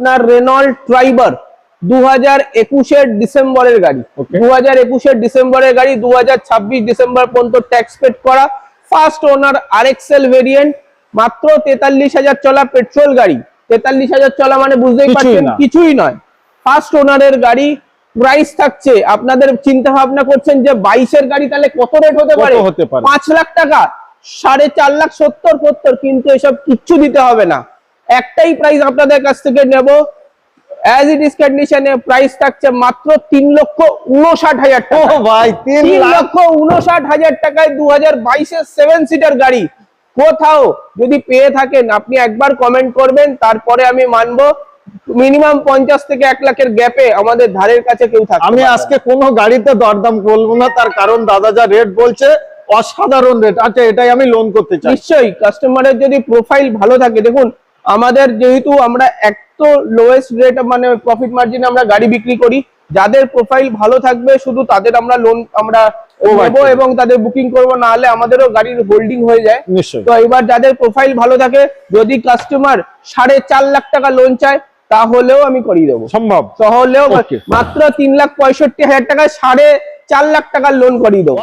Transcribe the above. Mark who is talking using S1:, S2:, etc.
S1: আপনার Renault Triber 2021 ডিসেম্বরের গাড়ি, 2021 ডিসেম্বরের গাড়ি, 2026 ডিসেম্বর পর্যন্ত ট্যাক্স পেড করা, ফার্স্ট ওনার আরএক্সএল ভেরিয়েন্ট, মাত্র 43,000 চলা পেট্রোল গাড়ি। 43,000 চলা মানে বুঝতেই পারছেন কিছুই নয়। ফার্স্ট ওনারের গাড়ি, প্রাইস থাকছে, আপনাদের চিন্তা ভাবনা করছেন যে 22-এর গাড়ি তাহলে কত রেট হতে পারে? 5 লাখ টাকা, 4.5 লাখ 70, কিন্তু এসব কিচ্ছু দিতে হবে না। একটাই প্রাইস আপনাদের কাছ থেকে নেব, অ্যাজ ইট ইজ কন্ডিশনে প্রাইস থাকছে মাত্র 3,59,000 টাকা।
S2: ও ভাই,
S1: 3,59,000 টাকায় 2022-এর 7 সিটার গাড়ি কোথাও যদি পেয়ে থাকেন আপনি একবার কমেন্ট করবেন, তারপরে আমি মানবো মিনিমাম 50 থেকে 1 লাখের গ্যাপে আমাদের ধারের কাছে কেউ থাকে।
S2: আমি আজকে কোনো গাড়িতে দরদাম বলবো না, তার কারণ দাদা যা রেট বলছে অসাধারণ রেট। আচ্ছা, এটাই আমি লোন করতে চাই।
S1: নিশ্চয়ই কাস্টমারের যদি প্রোফাইল ভালো থাকে, দেখুন আমাদের যেহেতু আমরা এক তো লোয়েস্ট রেট মানে প্রফিট মার্জিনে আমরা গাড়ি বিক্রি করি, যাদের প্রোফাইল ভালো থাকবে শুধু তাদের আমরা লোন আমরা নেব এবং তাদের বুকিং করব, না হলে আমাদেরও গাড়ির হোল্ডিং হয়ে যায়।
S2: নিশ্চয়ই।
S1: তো এবার যাদের প্রোফাইল ভালো থাকে, যদি কাস্টমার 4.5 লাখ টাকা লোন চায় তাহলেও আমি করিয়ে দেবো,
S2: সম্ভব
S1: তাহলেও মাত্র 3,65,000 টাকায় 4.5 লাখ টাকার লোন করিয়ে দেবো।